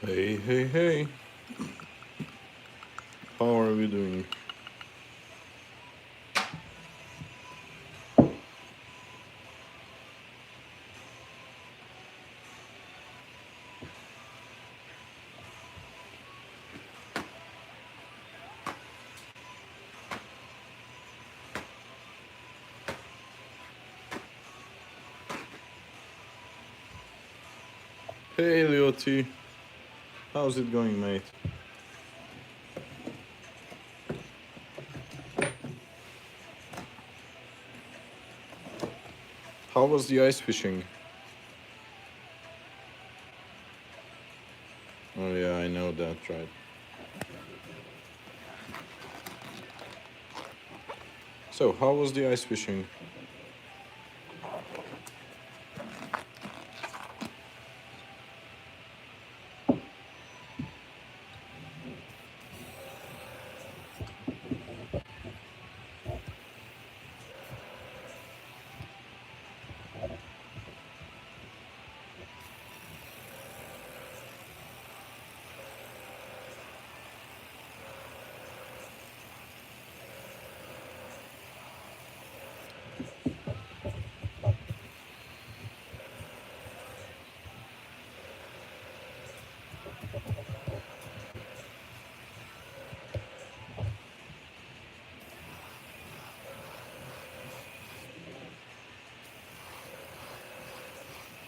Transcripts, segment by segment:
Hey, hey, hey. How are we doing? Hey, Leoti. How's it going, mate? How was the ice fishing? Oh, yeah, I know that, right? So, how was the ice fishing?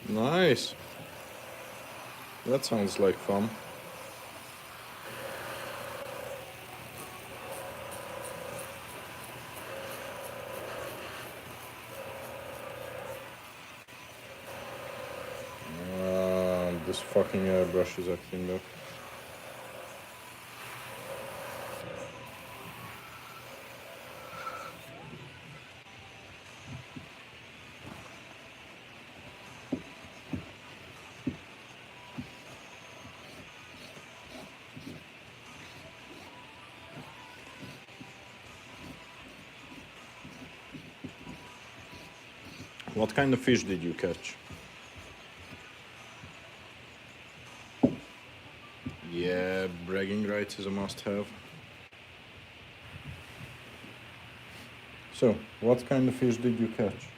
Nice. That sounds like fun. This fucking airbrush is acting up. What kind of fish did you catch? Yeah, bragging rights is a must-have. So, what kind of fish did you catch?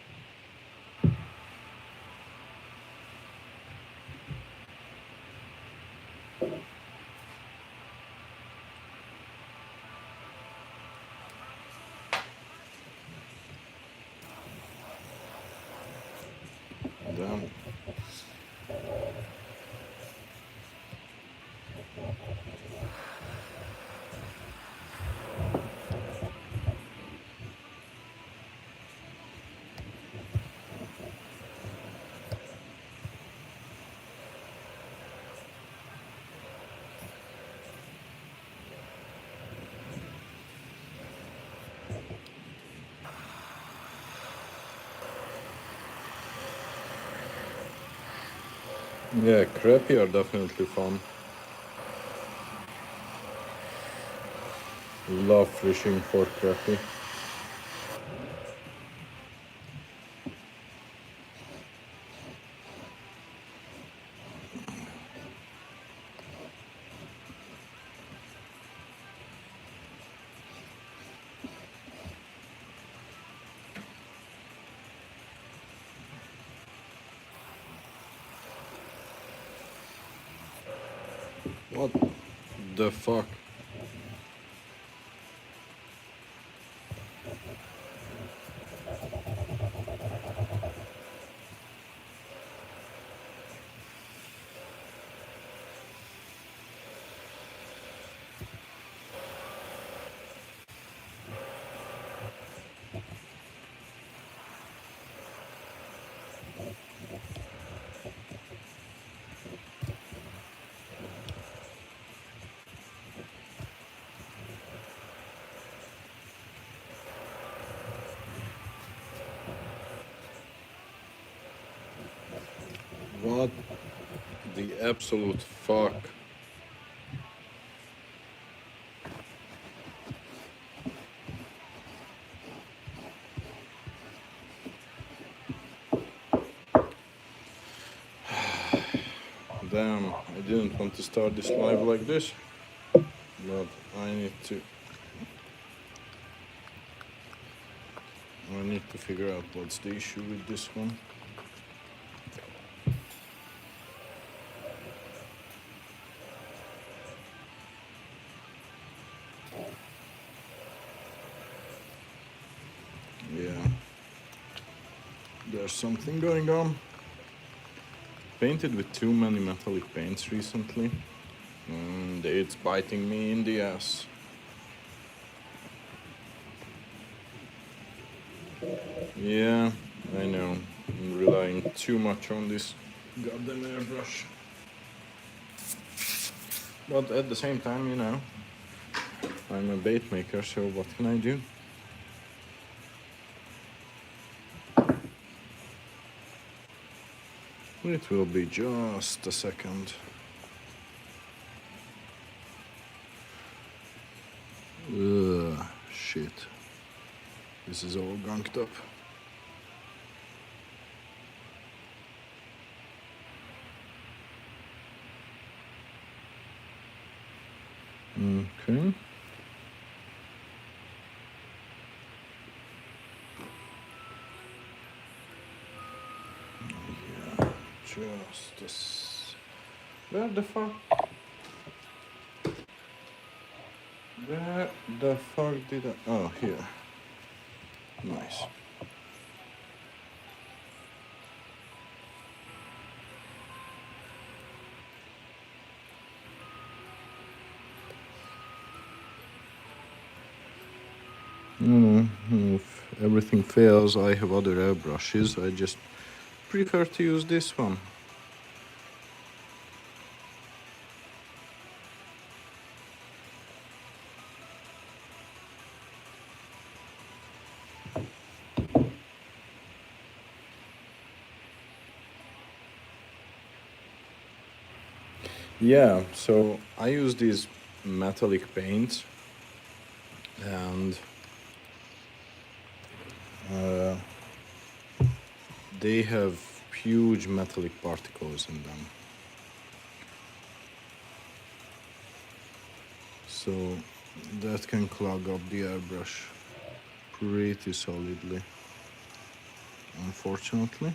Damn. Yeah, crappie are definitely fun. Love fishing for crappie. What the fuck? What the absolute fuck? Damn, I didn't want to start this live like this, but I need to figure out what's the issue with this one. Yeah, there's something going on. Painted with too many metallic paints recently, and it's biting me in the ass. Yeah, I know. I'm relying too much on this goddamn airbrush. But at the same time, you know, I'm a bait maker, so what can I do? It will be just a second. Ugh, shit. This is all gunked up. Okay. Yeah, just this. Where the fuck? Where the fuck did I? Oh, here. Nice. If everything fails, I have other airbrushes. I just prefer to use this one. Yeah, so I use these metallic paints, and they have huge metallic particles in them. So that can clog up the airbrush pretty solidly, unfortunately.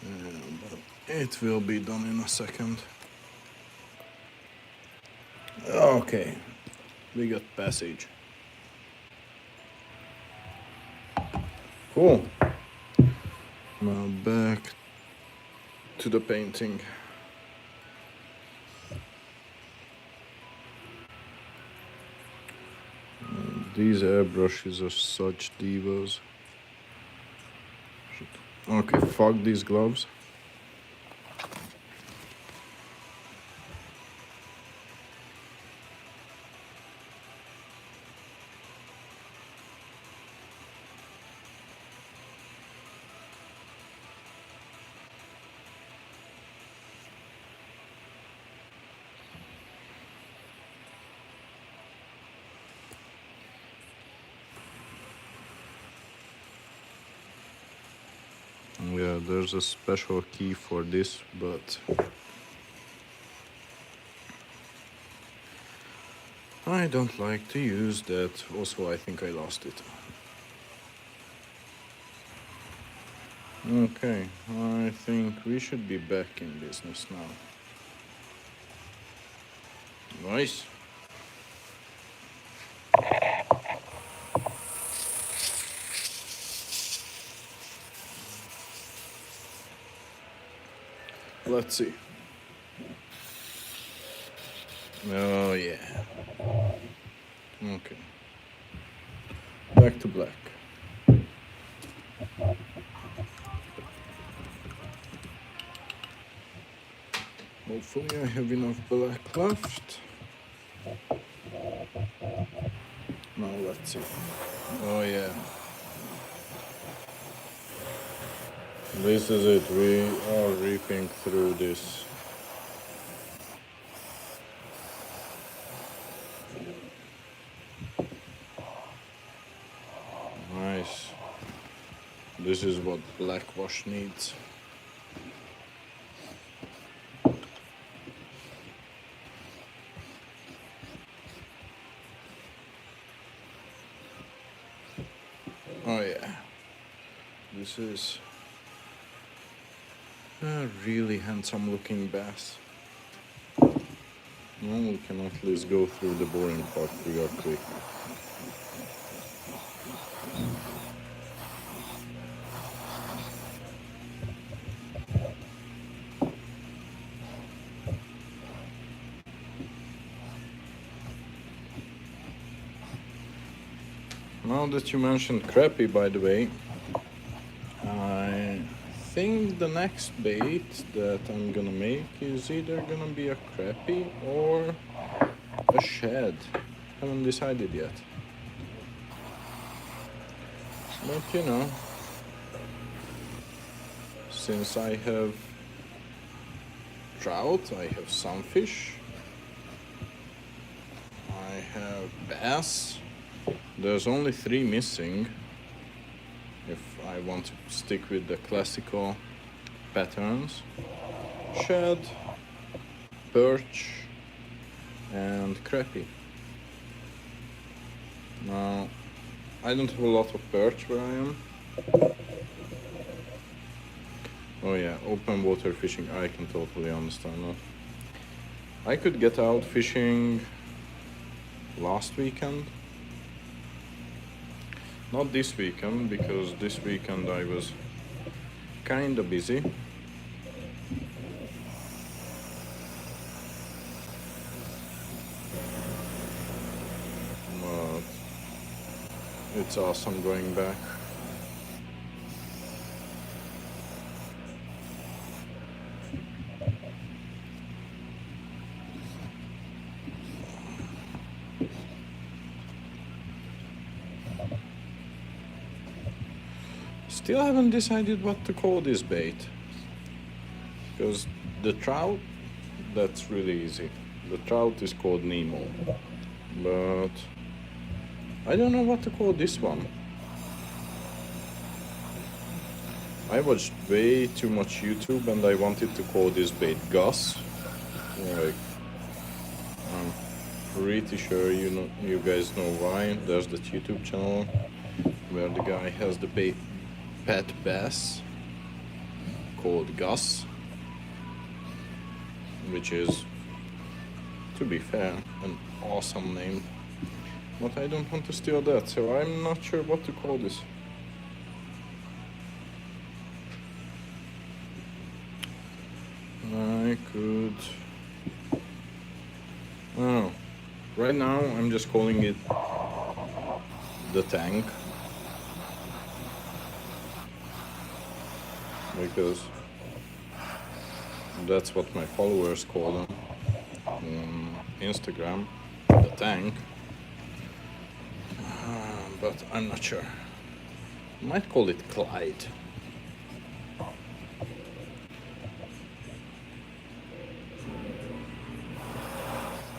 But it will be done in a second. Okay, we got passage. Cool. Now back to the painting. These airbrushes are such divas. Okay, fuck these gloves. Yeah, there's a special key for this, but I don't like to use that. Also, I think I lost it. Okay, I think we should be back in business now. Nice. Let's see. Oh, yeah. Okay. Back to black. Hopefully I have enough black left. Now let's see. Oh, yeah. This is it. We are reaping through this. Nice. This is what black wash needs. Oh yeah, this is a really handsome looking bass. Now we can at least go through the boring part real quick. Now that you mentioned crappie, by the way, I think the next bait that I'm gonna make is either gonna be a crappie or a shad. Haven't decided yet. But you know, since I have trout, I have sunfish, I have bass. There's only 3 missing if I want to stick with the classical patterns. Shad, perch, and crappie. Now, I don't have a lot of perch where I am. Oh yeah, open water fishing, I can totally understand that. I could get out fishing last weekend. Not this weekend, because this weekend I was kinda busy. But it's awesome going back. Still haven't decided what to call this bait. Because the trout, that's really easy. The trout is called Nemo. But I don't know what to call this one. I watched way too much YouTube and I wanted to call this bait Gus. Like, I'm pretty sure you guys know why. There's that YouTube channel where the guy has the bait pet bass called Gus, which is, to be fair, an awesome name. But I don't want to steal that, so I'm not sure what to call this. I could... Oh, right now I'm just calling it the tank. Because that's what my followers call them on Instagram, the tank. But I'm not sure. Might call it Clyde.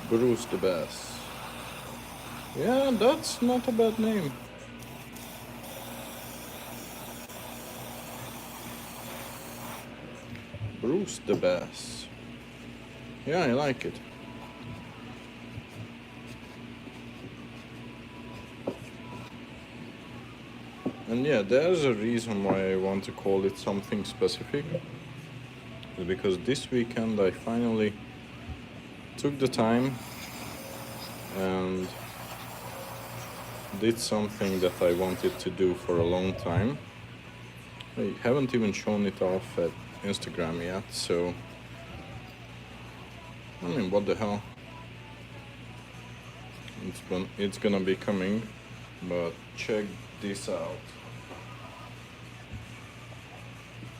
Bruce the Bass. Yeah, that's not a bad name. Bruce the Bass. Yeah, I like it. And yeah, there's a reason why I want to call it something specific. Because this weekend I finally took the time and did something that I wanted to do for a long time. I haven't even shown it off at Instagram yet, so I mean, what the hell. It's gonna be coming, but check this out.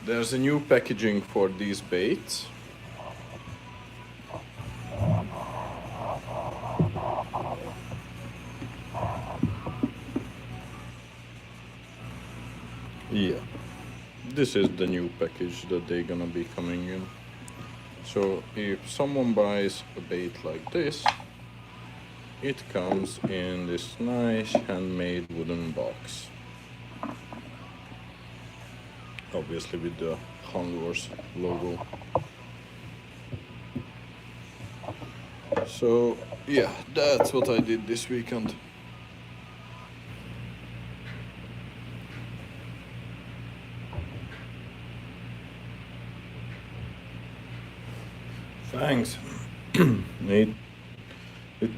There's a new packaging for these baits. Yeah, this is the new package that they're gonna be coming in. So if someone buys a bait like this, it comes in this nice handmade wooden box. obviously with the Hungars logo. So yeah, that's what I did this weekend. Thanks. It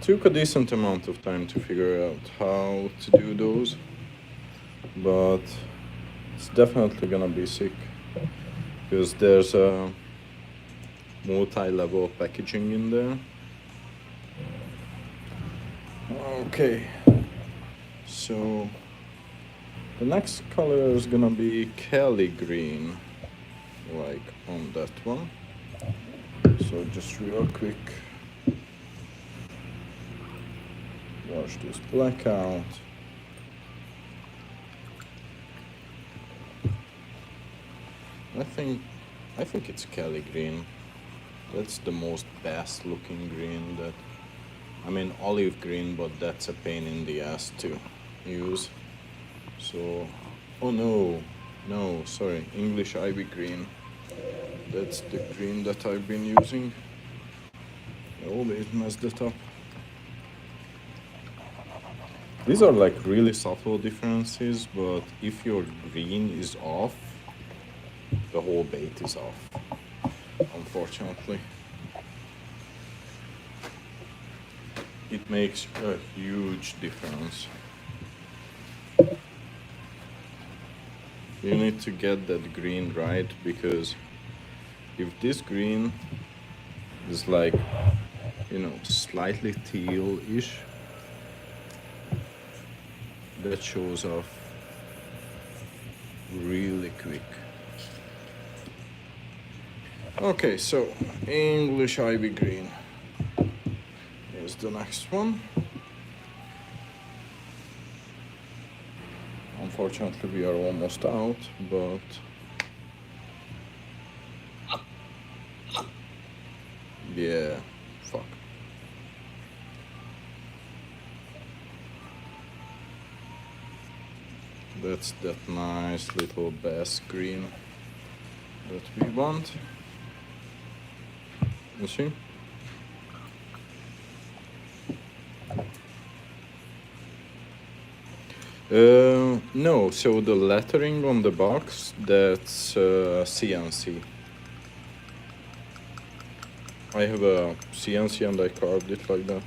took a decent amount of time to figure out how to do those, but it's definitely gonna be sick because there's a multi-level packaging in there. Okay, so the next color is gonna be Kelly green, like on that one. So just real quick, wash this black out. I think it's Kelly green. That's the most best looking green that, I mean olive green, but that's a pain in the ass to use. So, oh no, sorry, English ivy green. That's the green that I've been using. I always messed it up. These are like really subtle differences, but if your green is off, the whole bait is off, unfortunately. It makes a huge difference. You need to get that green right, because if this green is like, you know, slightly teal-ish, that shows off really quick. Okay, so English ivy green is the next one. Unfortunately, we are almost out, but yeah, fuck. That's that nice little bass green that we want. You see? No, so the lettering on the box, that's CNC. I have a CNC and I carved it like that.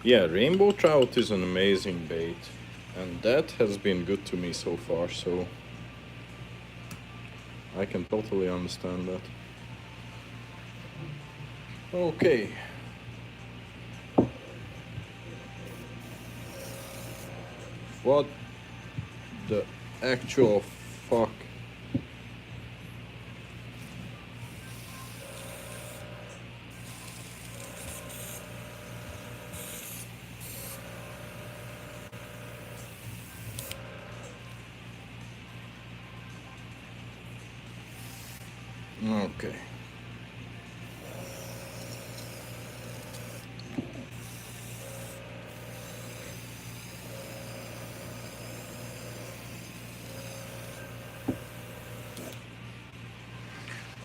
Yeah, rainbow trout is an amazing bait, and that has been good to me so far, so I can totally understand that. Okay. What the actual fuck? Okay.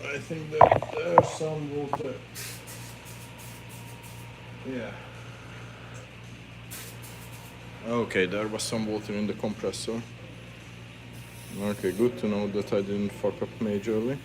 I think that there's some water. Yeah. Okay, there was some water in the compressor. Okay, good to know that I didn't fuck up majorly.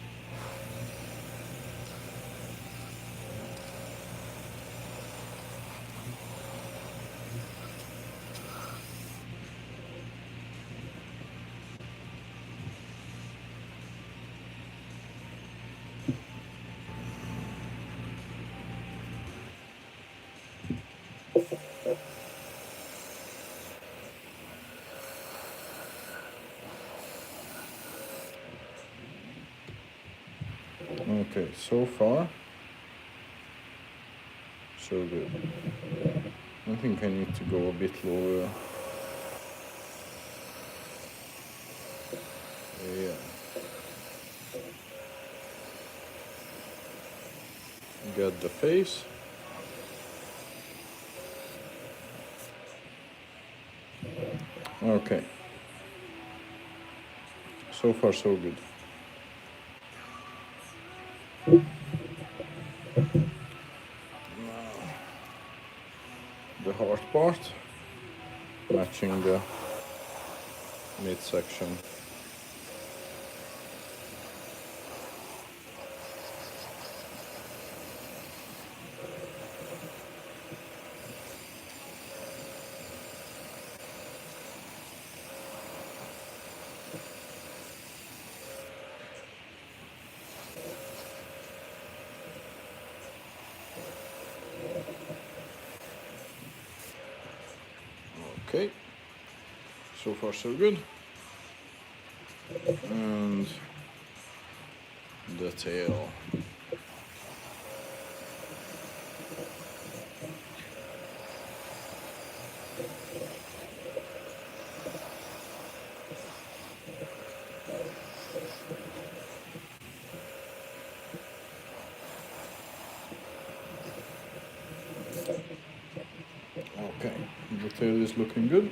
Okay, so far, so good. I think I need to go a bit lower. Yeah. Got the face. Okay. So far so good. The hard part, matching the midsection. Okay, so far so good. And the tail. Okay, the tail is looking good.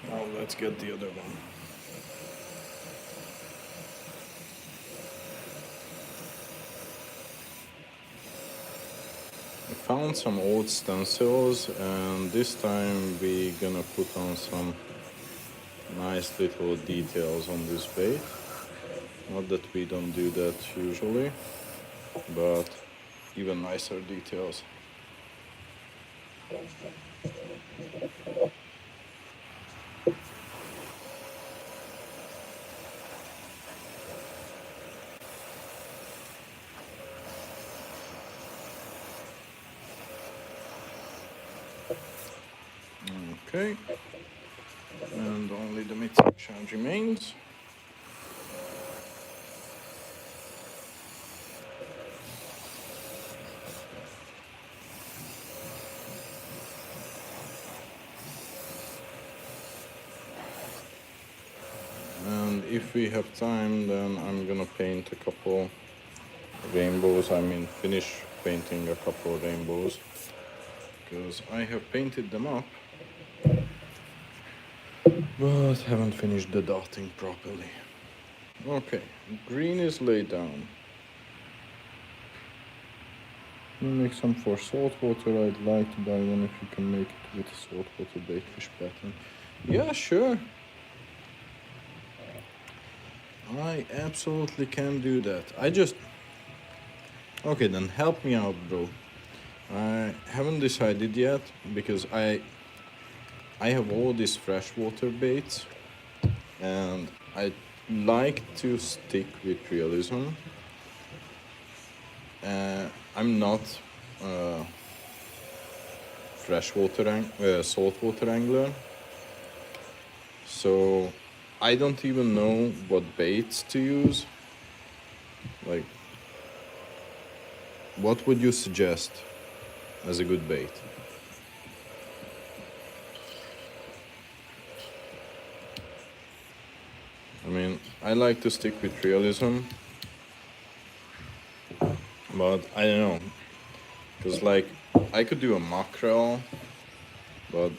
Now let's get the other one. I found some old stencils, and this time we're gonna put on some nice little details on this bait. Not that we don't do that usually, but even nicer details. Okay, and only the midsection remains. And if we have time, then I'm gonna paint a couple rainbows. I mean, finish painting a couple rainbows, because I have painted them up, but haven't finished the dotting properly. Okay, green is laid down. You make some for saltwater. I'd like to buy one if you can make it with a saltwater baitfish pattern. Yeah, sure. I absolutely can do that. Okay, then help me out, bro. I haven't decided yet, because I have all these freshwater baits, and I like to stick with realism. I'm not saltwater angler, so I don't even know what baits to use. Like, what would you suggest as a good bait? I mean, I like to stick with realism, but I don't know, because like I could do a mackerel, but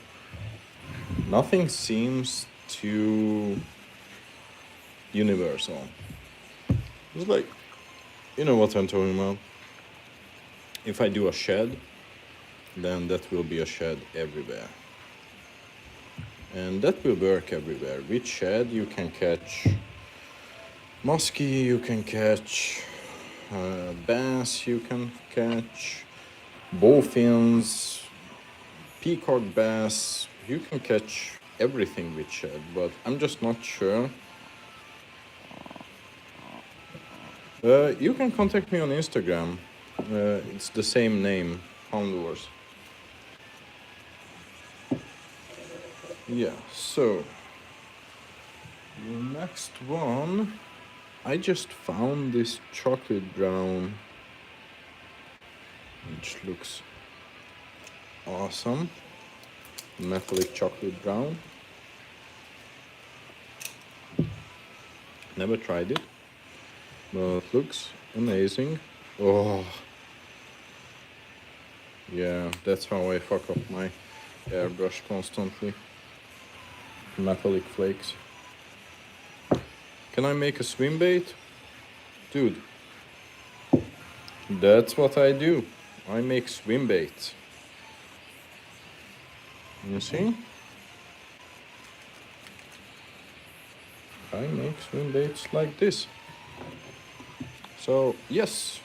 nothing seems too universal. It's like, you know what I'm talking about. If I do a shed, then that will be a shed everywhere. And that will work everywhere. With shed you can catch muskie, you can catch bass, you can catch bowfins, peacock bass. You can catch everything with shed, but I'm just not sure. You can contact me on Instagram. It's the same name, Pound Wars. Yeah, so the next one, I just found this chocolate brown, which looks awesome. Metallic chocolate brown. Never tried it, but looks amazing. Oh, yeah, that's how I fuck up my airbrush constantly. Metallic flakes. Can I make a swim bait? Dude, that's what I do. I make swim baits. You see? I make swim baits like this. So, yes.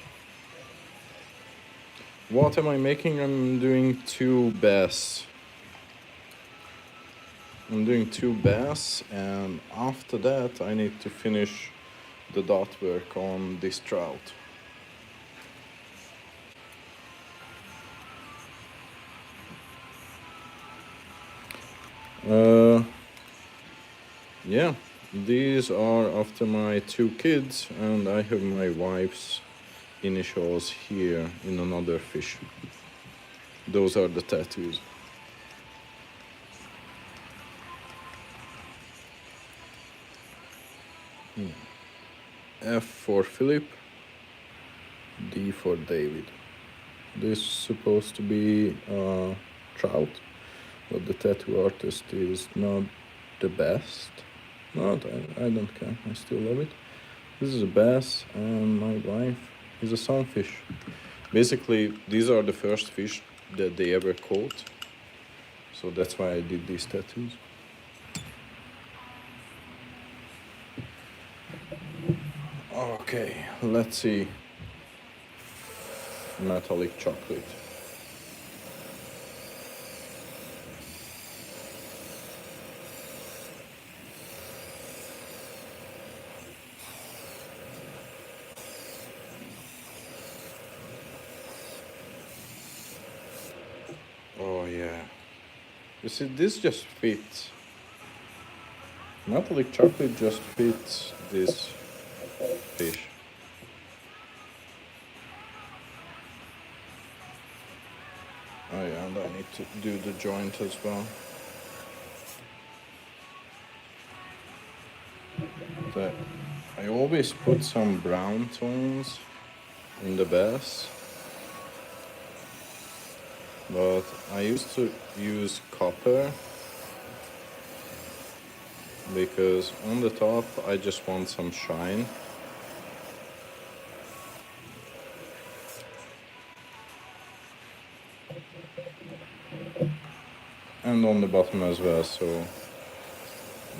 What am I making? I'm doing 2 bass. I'm doing 2 bass, and after that I need to finish the dot work on this trout. Yeah, these are after my 2 kids, and I have my wife's initials here in another fish. Those are the tattoos. F for Philip, D for David. This is supposed to be a trout, but the tattoo artist is not the best. Not, I don't care, I still love it. This is a bass, and my wife is a sunfish. Basically, these are the first fish that they ever caught, so that's why I did these tattoos. Okay, let's see. Metallic chocolate. Oh yeah. You see, this just fits. Metallic chocolate just fits this fish. Oh yeah, and I need to do the joint as well. I always put some brown tones in the bass, but I used to use copper because on the top I just want some shine. And on the bottom as well, so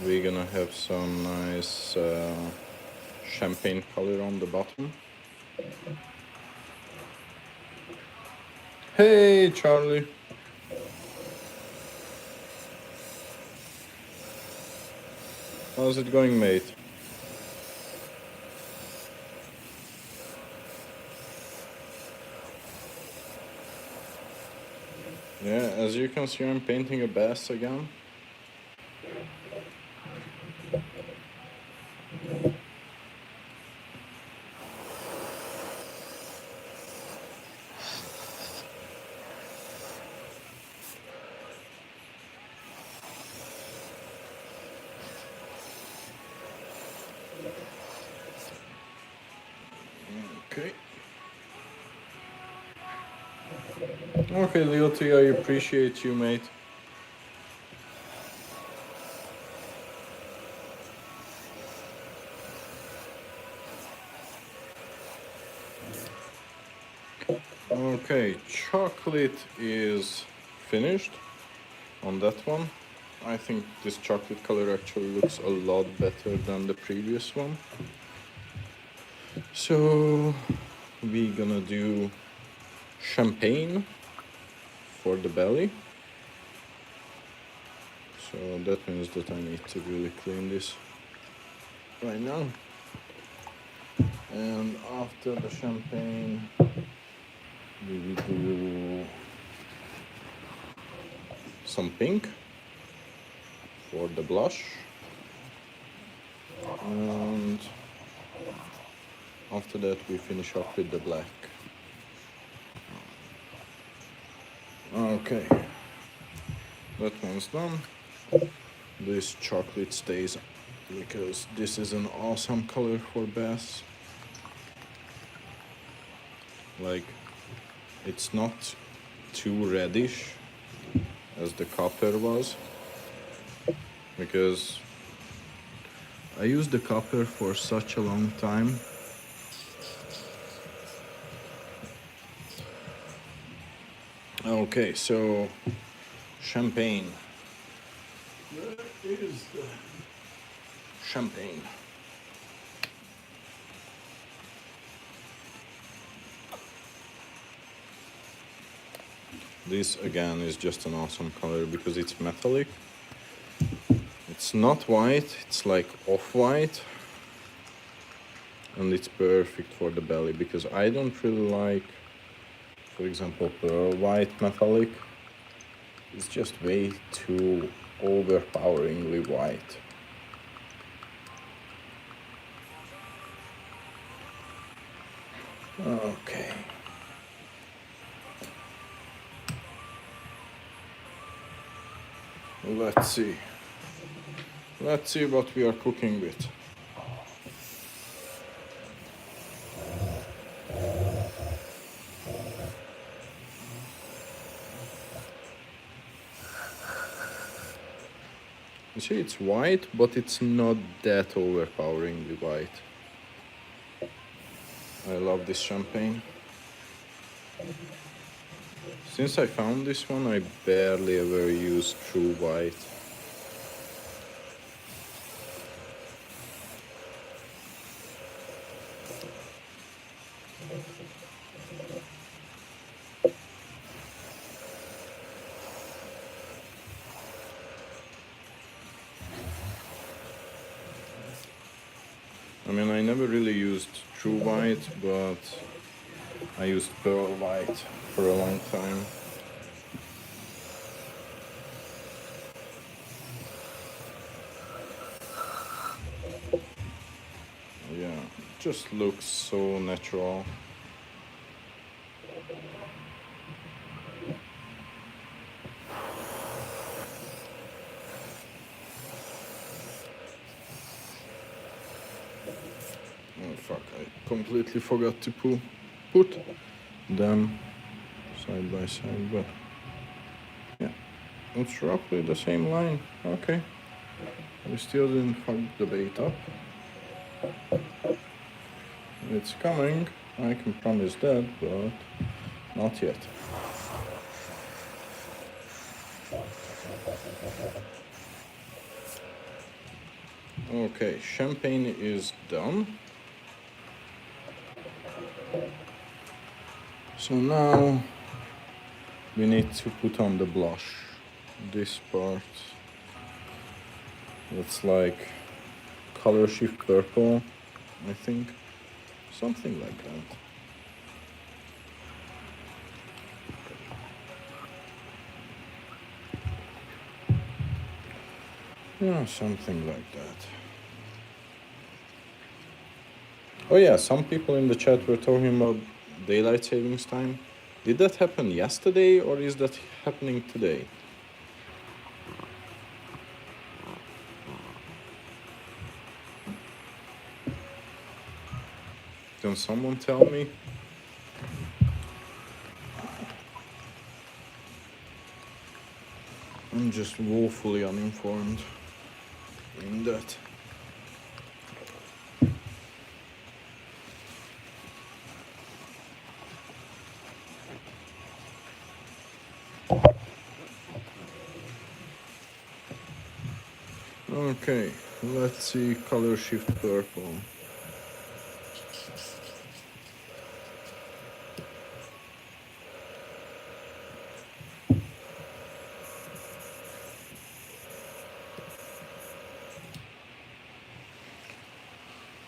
we're gonna have some nice champagne color on the bottom. Hey Charlie! How's it going, mate? Yeah, as you can see, I'm painting a bass again. Okay. Okay, Leoty, I appreciate you, mate. Okay, chocolate is finished on that one. I think this chocolate color actually looks a lot better than the previous one. So we're gonna do champagne for the belly. So that means that I need to really clean this right now. And after the champagne, we will do some pink for the blush. And after that we finish up with the black. Okay, that one's done. This chocolate stays because this is an awesome color for bass. Like, it's not too reddish, as the copper was, because I used the copper for such a long time. Okay, so champagne. Where is the champagne? This again is just an awesome color because it's metallic. It's not white, it's like off-white. And it's perfect for the belly because I don't really like, for example, pearl white metallic. It's just way too overpoweringly white. Okay. Let's see. Let's see what we are cooking with. You see, it's white, but it's not that overpoweringly white. I love this champagne. Since I found this one, I barely ever use true white. I mean, I never really used true white, but I used pearl white for a long time. Yeah, it just looks so natural. Oh fuck, I completely forgot to put them side by side, but yeah, it's roughly the same line. Okay, we still didn't fuck the bait up. It's coming, I can promise that, but not yet. Okay, champagne is done. So now we need to put on the blush. This part, it's like color shift purple, I think. Something like that. Yeah, something like that. Oh yeah, some people in the chat were talking about daylight savings time. Did that happen yesterday or is that happening today? Can someone tell me? I'm just woefully uninformed in that. Okay, let's see color shift purple.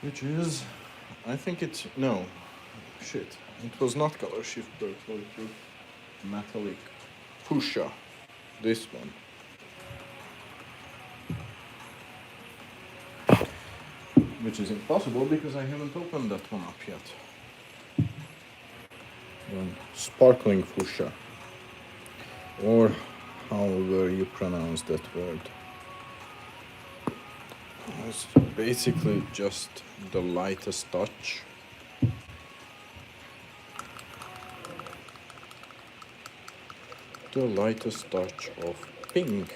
Which is, I think it's, no, shit. It was not color shift purple, it was metallic fuchsia, this one. Which is impossible because I haven't opened that one up yet. Sparkling fuchsia, or however you pronounce that word. It's basically just the lightest touch. the lightest touch of pink.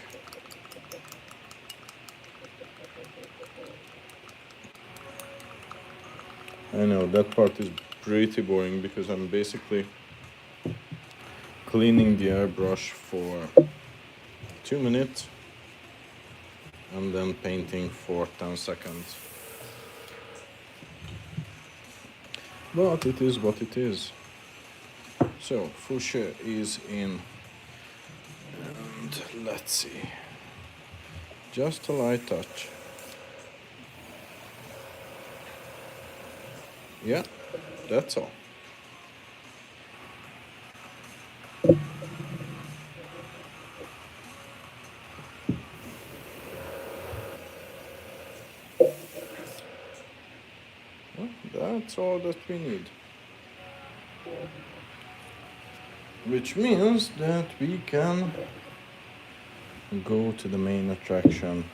I know that part is pretty boring because I'm basically cleaning the airbrush for 2 minutes and then painting for 10 seconds. But it is what it is. So fuchsia is in, and let's see, just a light touch. Yeah, that's all. Well, that's all that we need. Which means that we can go to the main attraction,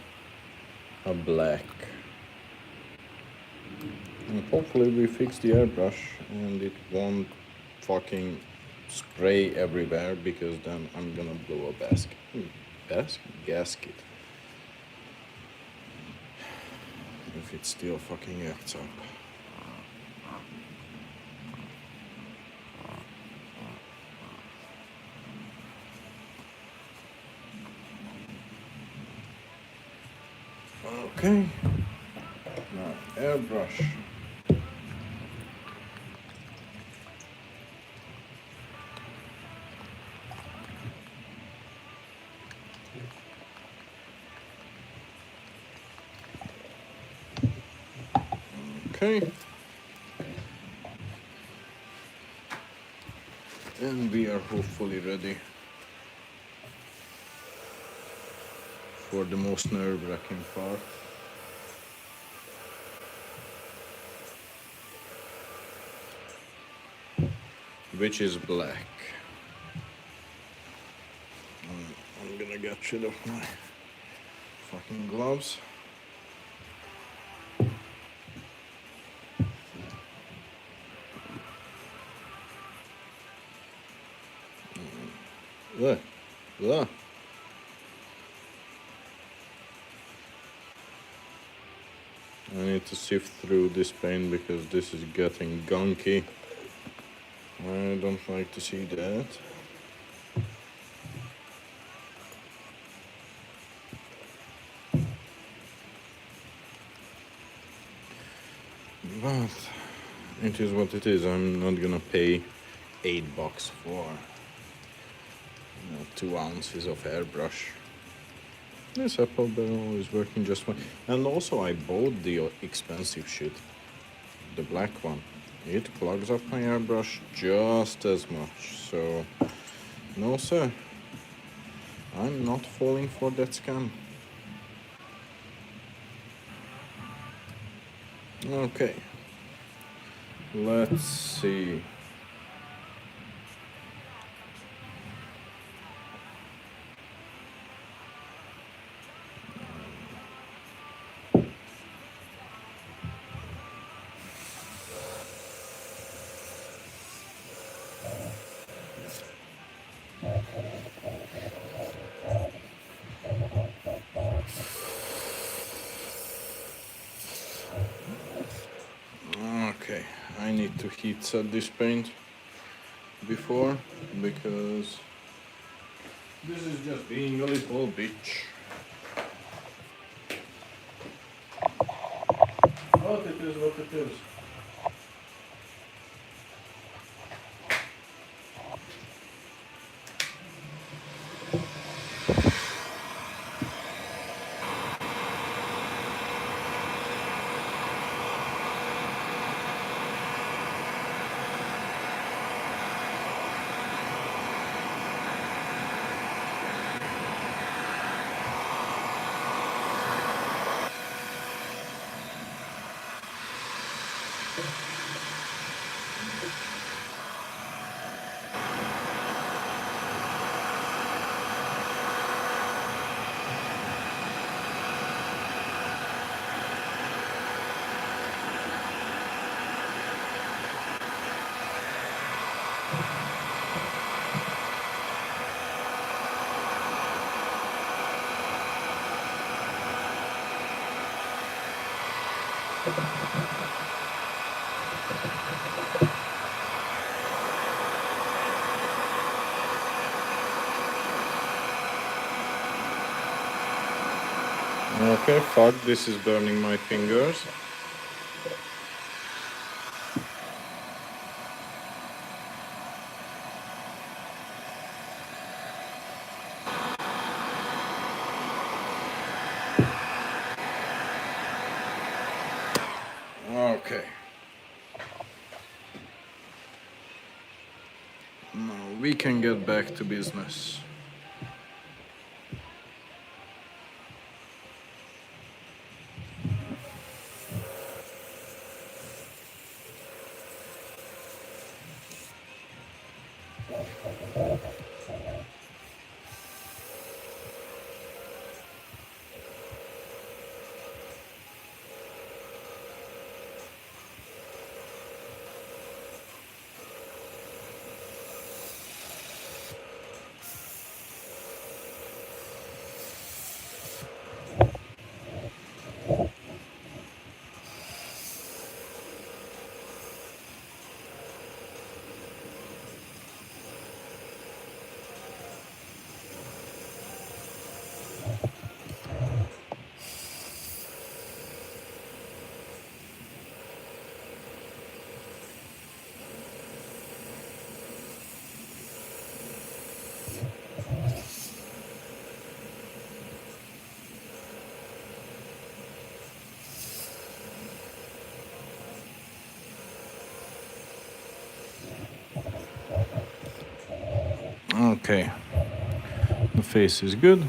a black. And hopefully we fix the airbrush and it won't fucking spray everywhere, because then I'm gonna blow a gasket. If it still fucking acts up. Okay, now airbrush. Okay, and we are hopefully ready for the most nerve-wracking part. Which is black. I'm gonna get rid of my fucking gloves. Ugh. Ugh. I need to sift through this paint because this is getting gunky. I don't like to see that. But it is what it is. I'm not gonna pay $8 for 2 ounces of airbrush. This apple barrel is working just fine. And also I bought the expensive shit, the black one. It clogs up my airbrush just as much. So no sir, I'm not falling for that scam. Okay, let's see. Okay, I need to heat set this paint before, because this is just being a little bitch. But it is what it is. Okay, fuck, this is burning my fingers. Okay. Now we can get back to business. Okay, the face is good.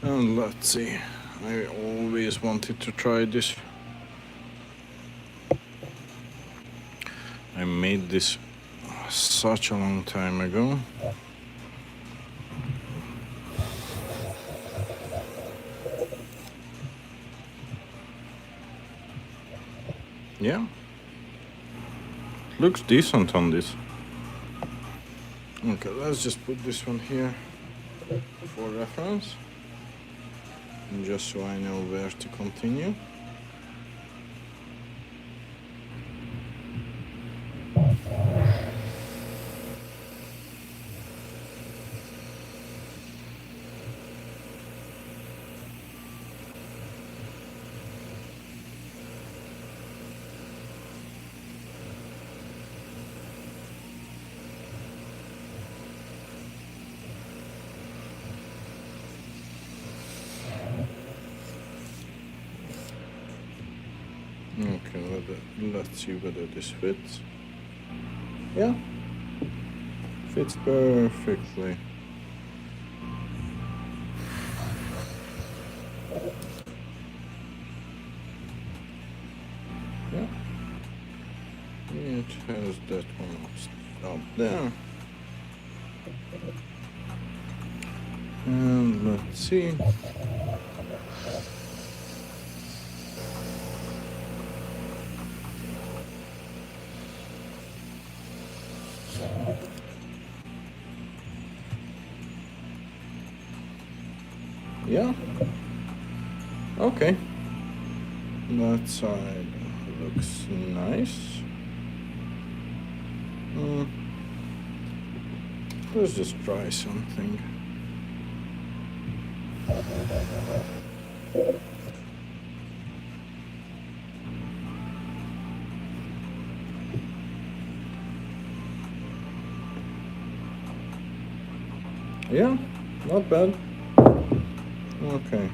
And let's see, I always wanted to try this. I made this such a long time ago. Yeah, looks decent on this. Okay, let's just put this one here for reference, and just so I know where to continue. Okay, let's see whether this fits. Yeah, fits perfectly. Yeah, it has that one up there. And let's see. Yeah. Okay. That side looks nice. Let's just try something. Yeah, not bad. Okay.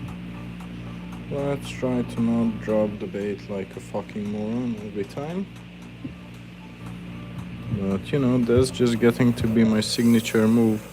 Let's try to not drop the bait like a fucking moron every time. But you know, that's just getting to be my signature move.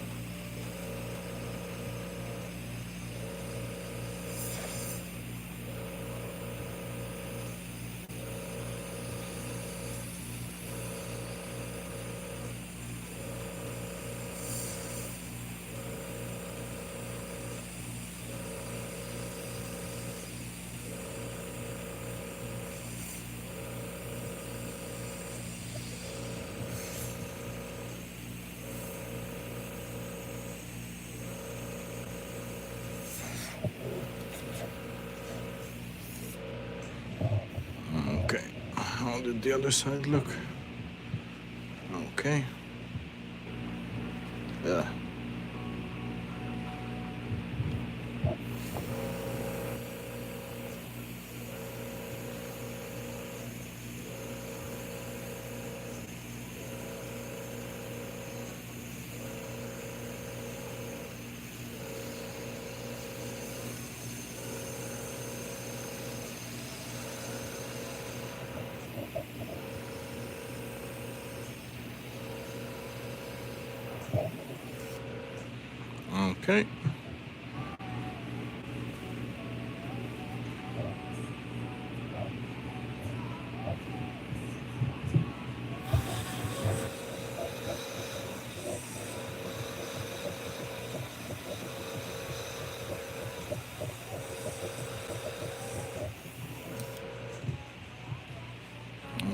did the other side look? Okay. Yeah. Okay.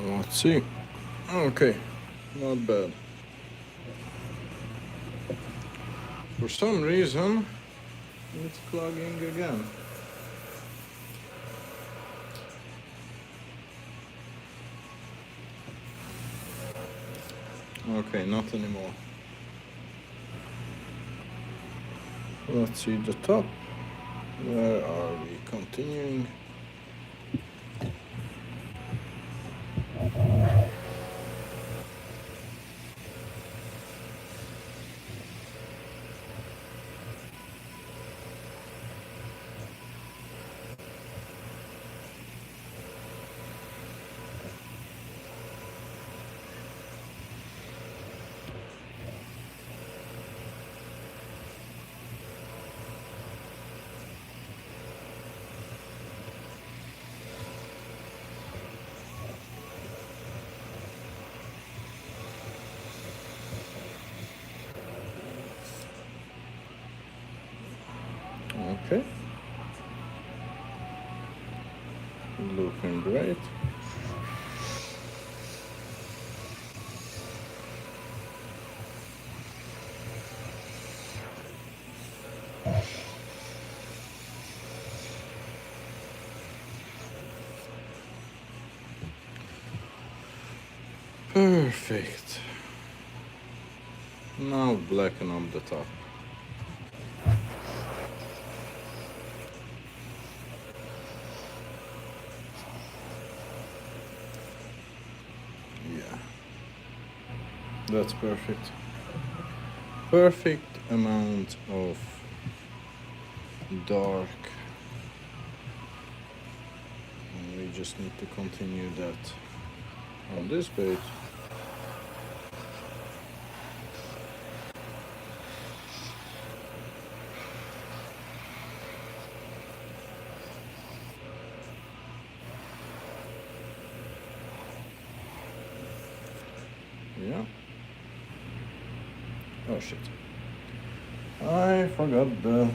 Let's see. Okay, not bad. For some reason, it's clogging again. Okay, not anymore. Let's see the top. Where are we continuing? Okay. Looking great. Perfect. Now blacken up the top. Yeah. That's perfect. Perfect amount of dark. And we just need to continue that on this bait. Yeah. Oh shit. I forgot the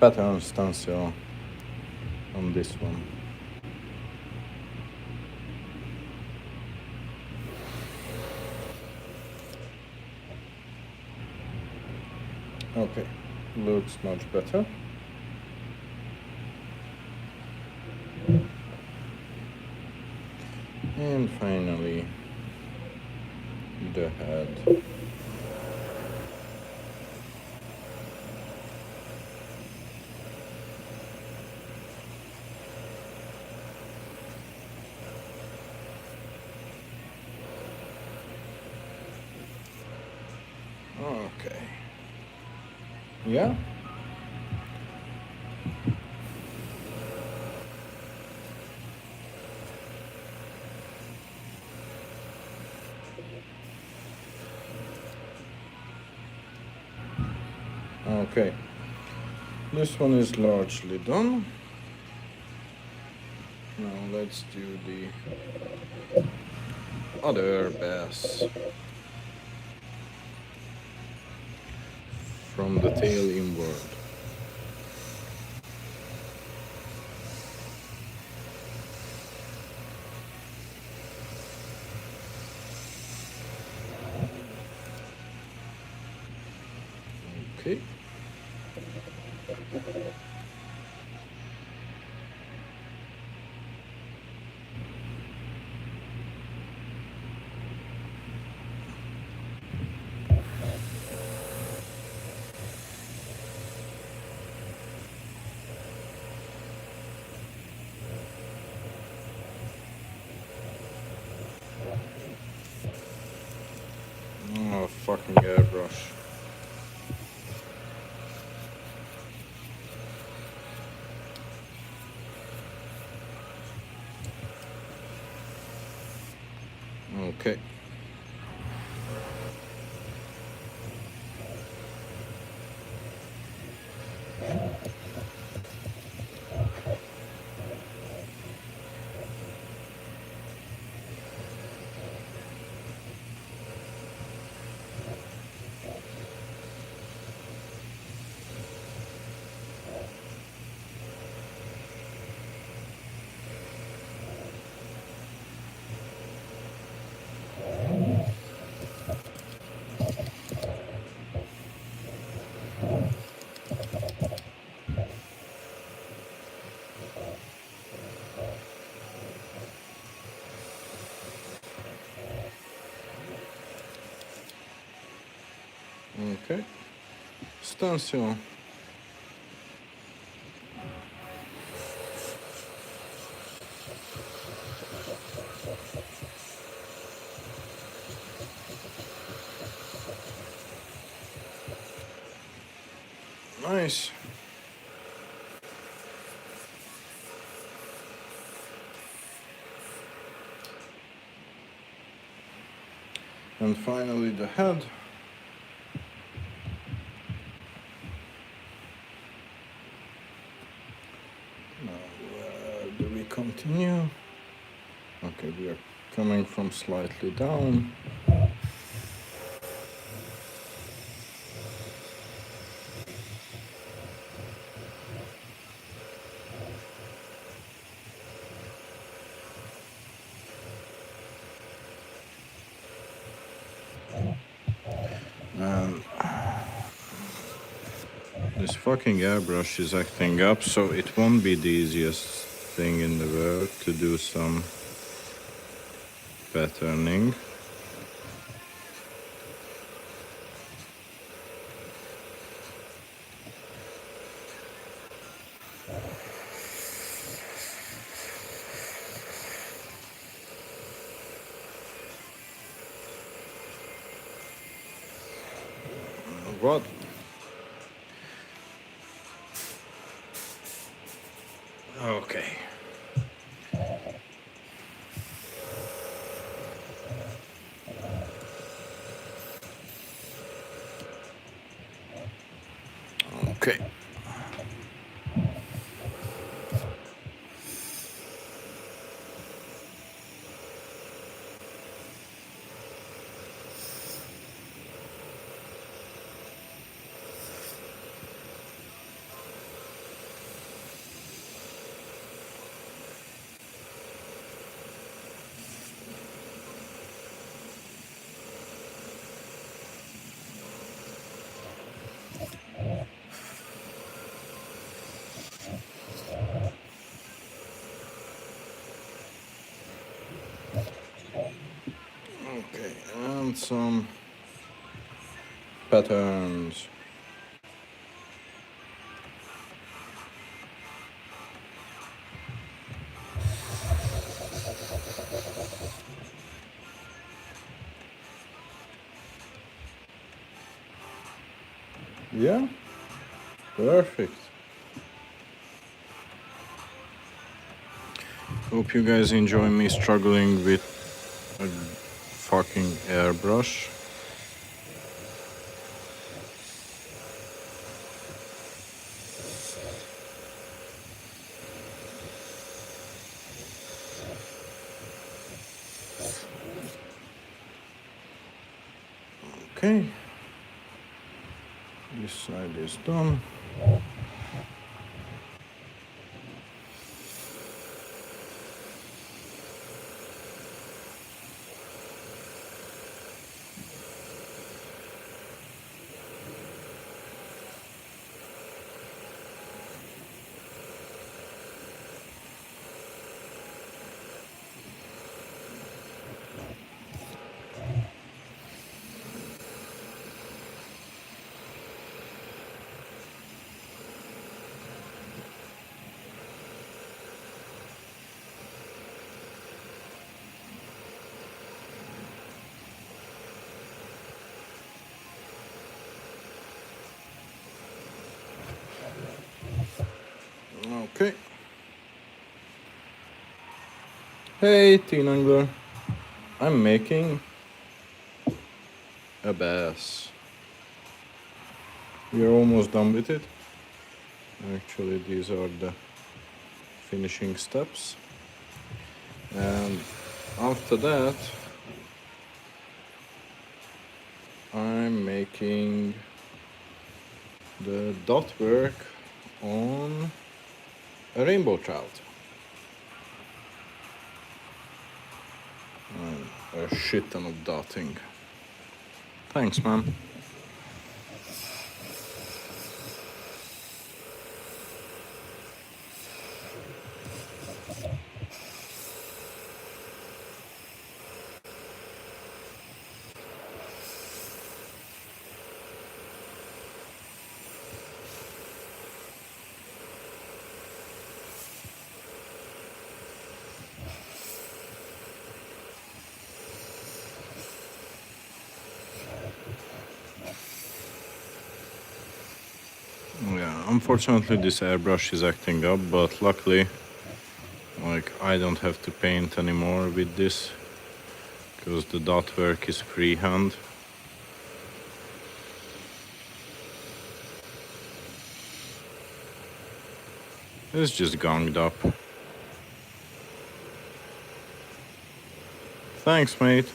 pattern stencil on this one. Okay, looks much better. And finally, the head. Okay. Yeah? Okay. This one is largely done. Now let's do the other bass from the tail inward. Okay. Nerve-wracking airbrush. Okay. Okay. Stencil. Nice. And finally the head. Now, where do we continue? Okay, we are coming from slightly down. And this fucking airbrush is acting up, so it won't be the easiest thing in the world to do some patterning. What? Okay. Okay. Okay, and some patterns. Yeah, perfect. Hope you guys enjoy me struggling with a fucking airbrush. Okay, this side is done. Hey, Teen Angler. I'm making a bass. We are almost done with it. Actually, these are the finishing steps. And after that, I'm making the dot work on a rainbow trout. And a shit ton of dotting. Thanks, man. Yeah, unfortunately this airbrush is acting up, but luckily, like, I don't have to paint anymore with this, because the dot work is freehand. It's just gonged up. Thanks, mate.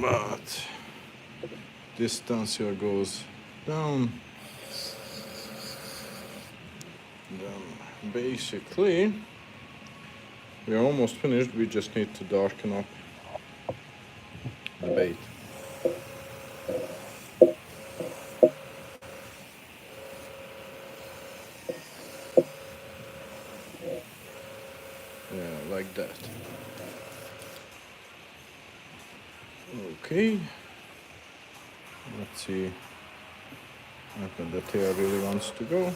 But distance here goes down. Then basically we are almost finished. We just need to darken up the bait. Yeah, like that. Okay. Let's see. Okay, the tail really wants to go.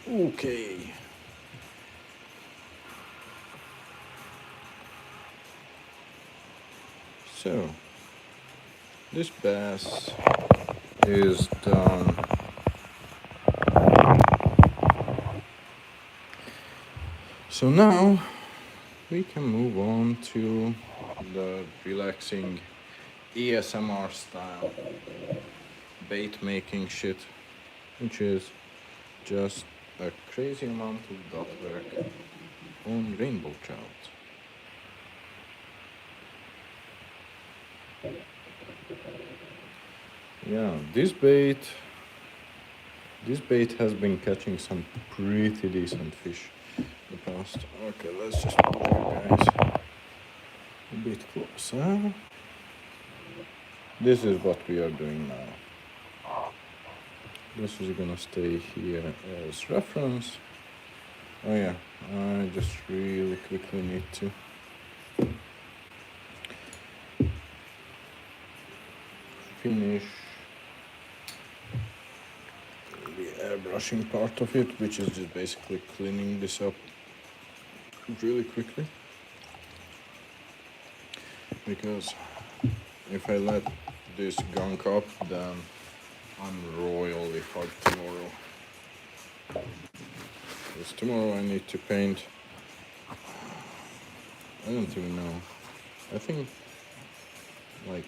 Okay. So, this bass is done. So now we can move on to the relaxing ASMR style bait making shit, which is just a crazy amount of dot work on rainbow trout. Yeah, this bait has been catching some pretty decent fish in the past. Okay, let's just put you guys a bit closer. This is what we are doing now. This is gonna stay here as reference. Oh yeah, I just really quickly need to finish the airbrushing part of it, which is just basically cleaning this up really quickly. Because if I let this gunk up, then I'm royally fucked tomorrow. Because tomorrow I need to paint, I don't even know, I think like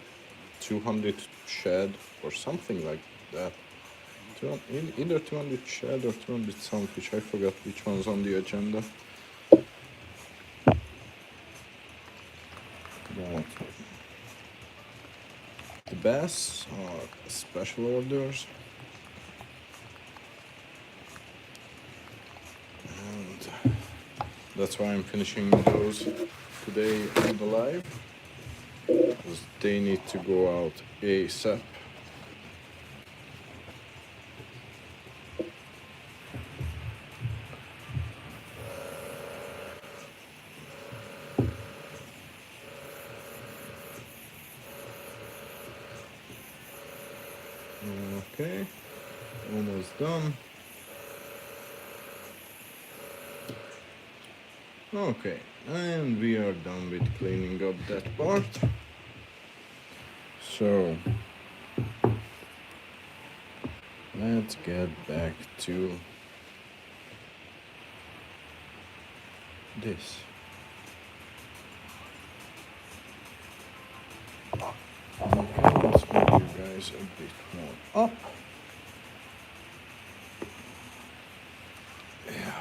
200 shad or something like that. Either 200 shad or 200 sunfish, I forgot which one's on the agenda. But the bass are special orders. And that's why I'm finishing those today on the live. Because they need to go out ASAP. Okay, almost done. Okay, and we are done with cleaning up that part. So let's get back to this. Okay, let's move you guys a bit more up. Yeah.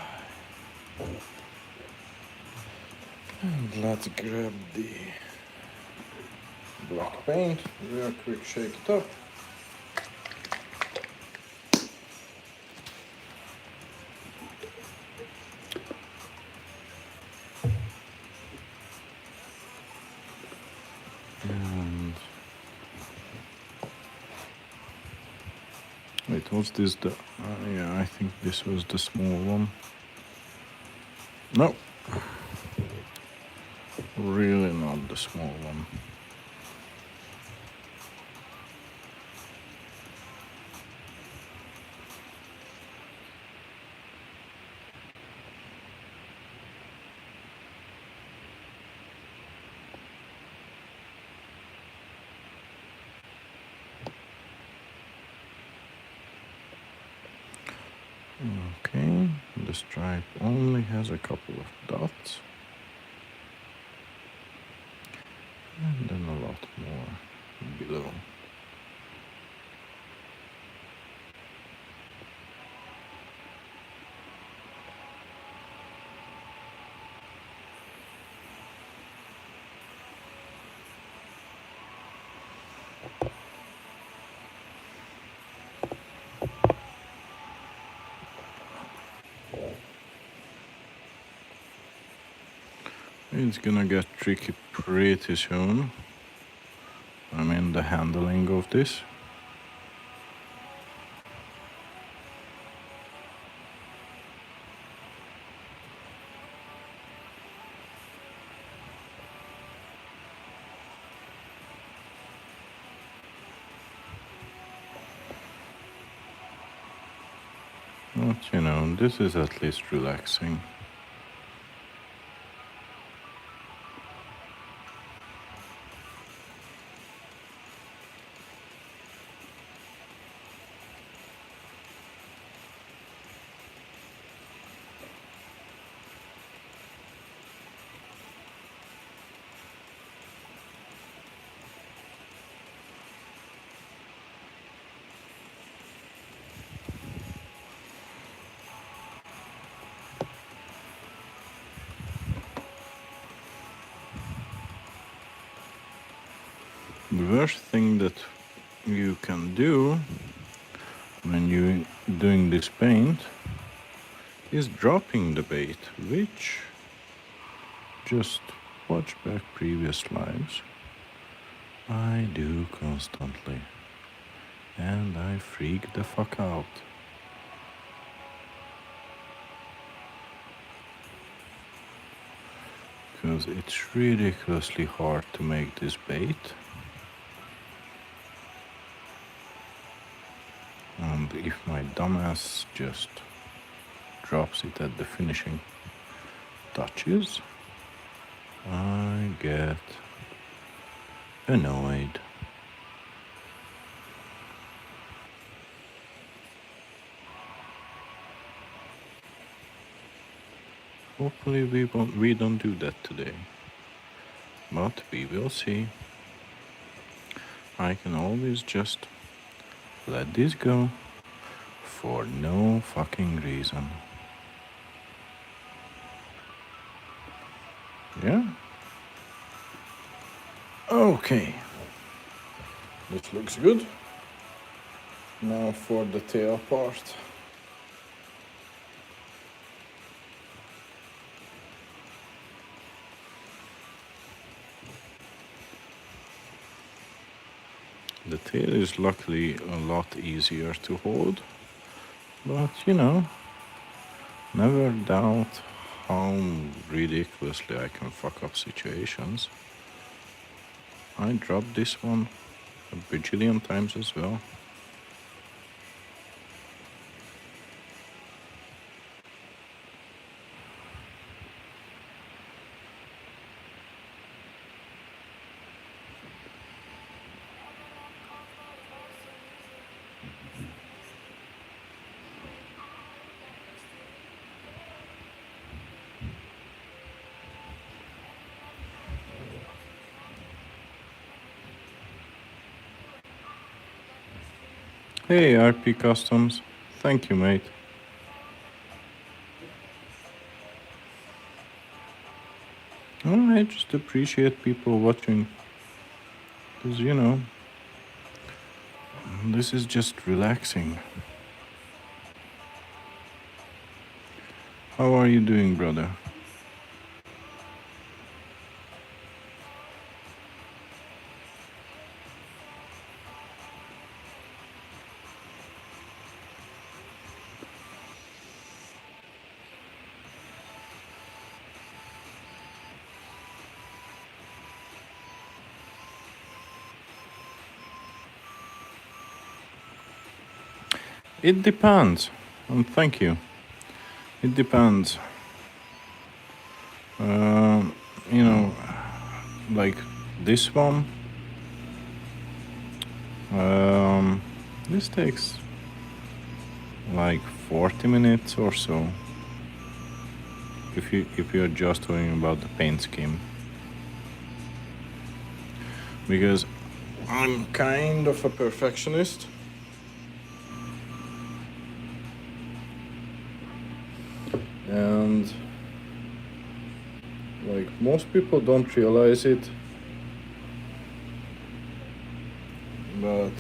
And let's grab the black paint, real quick shake it up. And wait, was this the, yeah, I think this was the small one. No, really not the small one. Okay, the stripe only has a couple of dots. And then a lot more below. It's gonna get tricky pretty soon. I mean, the handling of this. But you know, this is at least relaxing. The worst thing that you can do when you're doing this paint is dropping the bait, which, just watch back previous lives, I do constantly, and I freak the fuck out. Because it's ridiculously hard to make this bait. And if my dumbass just drops it at the finishing touches, I get annoyed. Hopefully we don't do that today, but we will see. I can always just let this go for no fucking reason. Yeah? Okay. This looks good. Now for the tail part. The tail is luckily a lot easier to hold, but you know, never doubt how ridiculously I can fuck up situations. I dropped this one a bajillion times as well. Hey, RP Customs. Thank you, mate. Oh, I just appreciate people watching. Because, you know, this is just relaxing. How are you doing, brother? It depends. And thank you. It depends. You know, like this one. This takes like 40 minutes or so. If you're just talking about the paint scheme. Because I'm kind of a perfectionist. And like most people don't realize it, but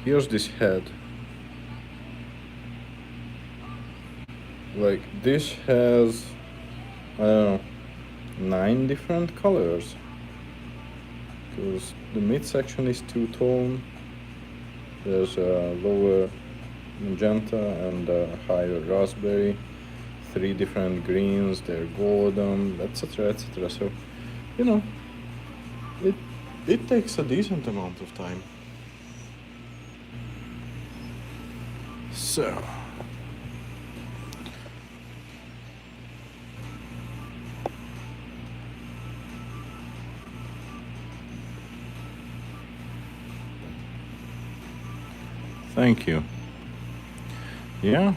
here's this head. Like this has, I don't know, 9 different colors. Because the midsection is two-tone. There's a lower magenta and a higher raspberry. 3 different greens, they're golden, etc, etc. So, you know, it takes a decent amount of time. So, thank you. Yeah,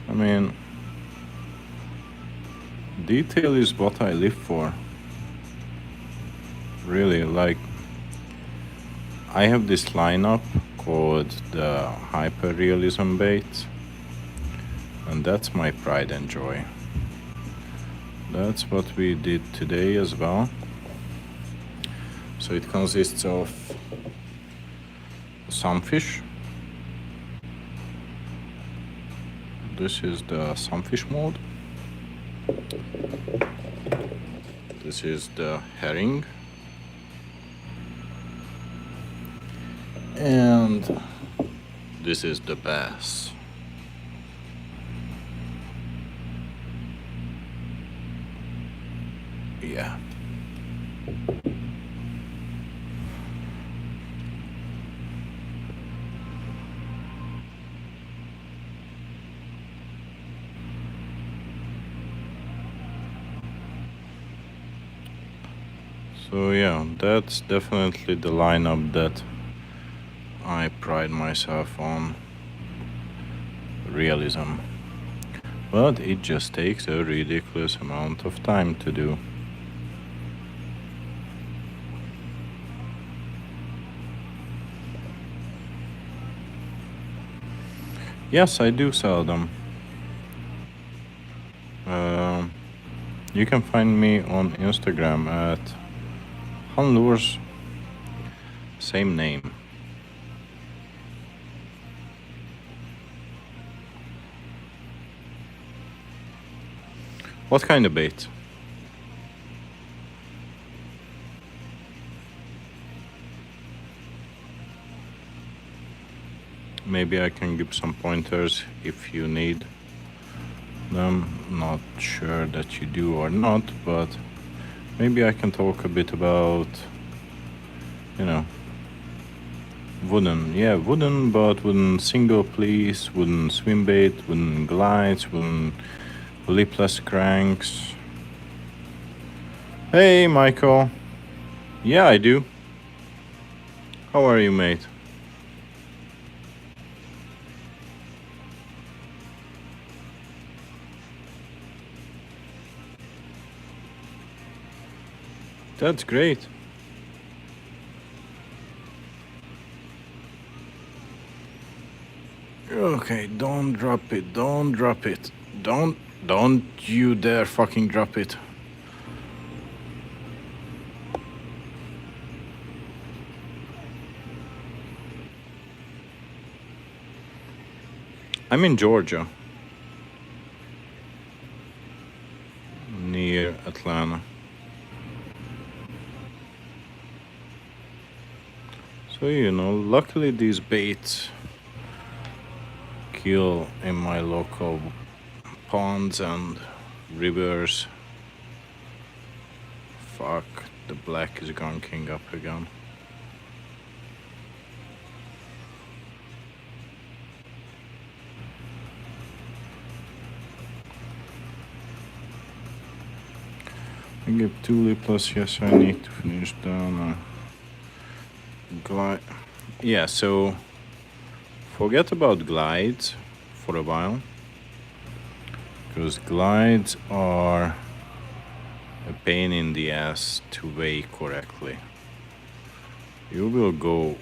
I mean, detail is what I live for. Really, like, I have this lineup called the hyper-realism baits, and that's my pride and joy. That's what we did today as well. So it consists of sunfish. This is the sunfish mode. This is the herring. And this is the bass. Yeah. So yeah, that's definitely the lineup that I pride myself on. Realism. But it just takes a ridiculous amount of time to do. Yes, I do sell them. You can find me on Instagram at Hanlures, same name. What kind of bait? Maybe I can give some pointers if you need them. Not sure that you do or not, but maybe I can talk a bit about, you know, wooden. Yeah, wooden, but wooden single please, wooden swimbait, wooden glides, wooden lipless cranks. Hey, Michael. Yeah, I do. How are you, mate? That's great. Okay, don't drop it, don't drop it. Don't you dare fucking drop it. I'm in Georgia, near Atlanta. So, you know, luckily these baits kill in my local ponds and rivers. Fuck, the black is gunking up again. I get 2 lipless, yes I need to finish down glide. Yeah, so forget about glides for a while, because glides are a pain in the ass to weigh correctly. You will go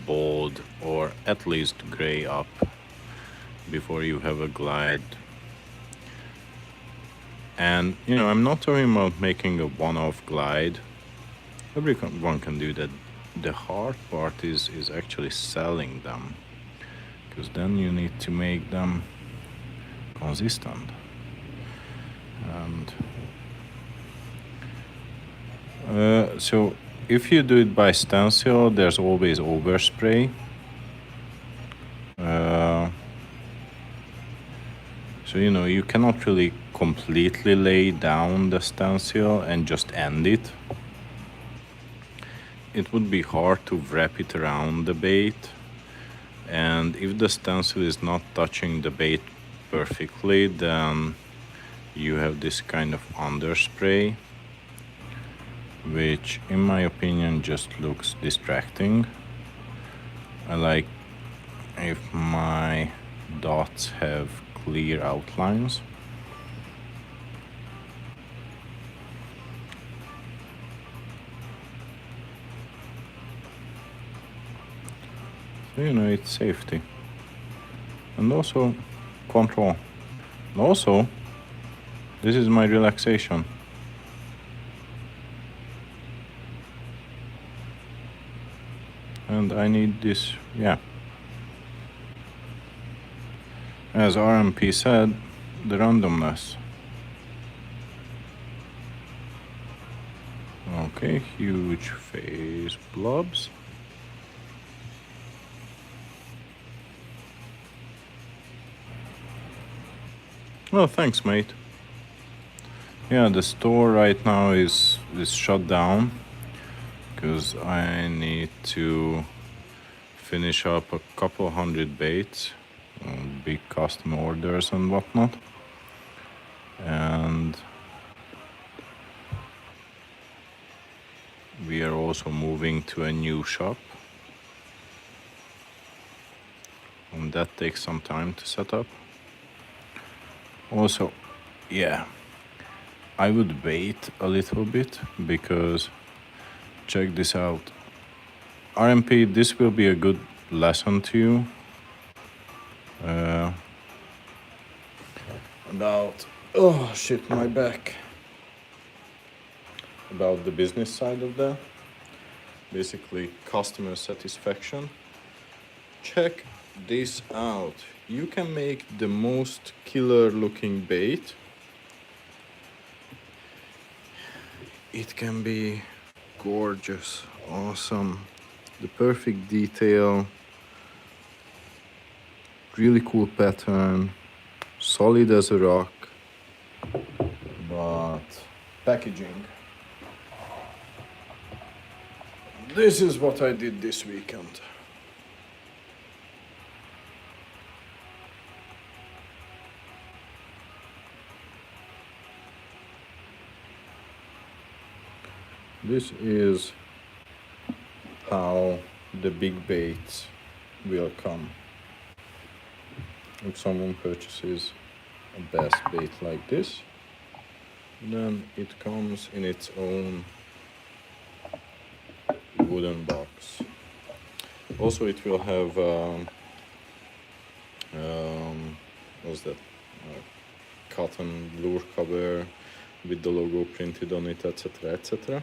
bald or at least gray up before you have a glide. And you know, I'm not talking about making a one-off glide. Everyone can do that. The hard part is actually selling them, because then you need to make them consistent. And so if you do it by stencil, there's always overspray. So you know, you cannot really completely lay down the stencil and just end it. It would be hard to wrap it around the bait, and if the stencil is not touching the bait perfectly, then you have this kind of underspray, which in my opinion just looks distracting. I like if my dots have clear outlines. So, you know, it's safety and also control. And also, this is my relaxation. And I need this, yeah. As RMP said, the randomness. Okay, huge phase blobs. Oh, thanks, mate. Yeah, the store right now is shut down because I need to finish up a couple hundred baits, big custom orders and whatnot. And we are also moving to a new shop, and that takes some time to set up. Also, yeah, I would wait a little bit because check this out. RMP, this will be a good lesson to you about, oh shit, my back. About the business side of that. Basically, customer satisfaction. Check this out. You can make the most killer looking bait. It can be gorgeous, awesome, the perfect detail, really cool pattern, solid as a rock, but packaging. This is what I did this weekend. This is how the big baits will come. If someone purchases a bass bait like this, then it comes in its own wooden box. Also, it will have what's that? Cotton lure cover with the logo printed on it, etc., etc.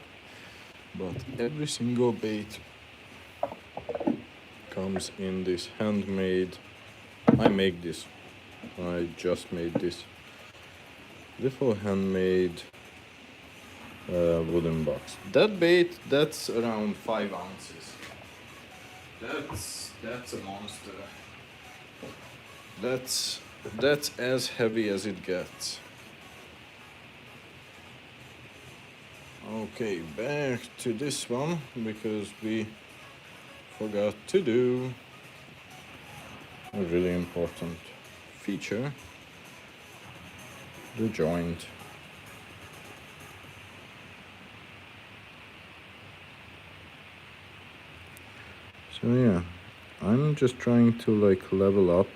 But every single bait comes in this handmade. I make this. I just made this little handmade wooden box. That bait, that's around 5 ounces. That's a monster. That's as heavy as it gets. Okay, back to this one because we forgot to do a really important feature, the joint. So yeah, I'm just trying to like level up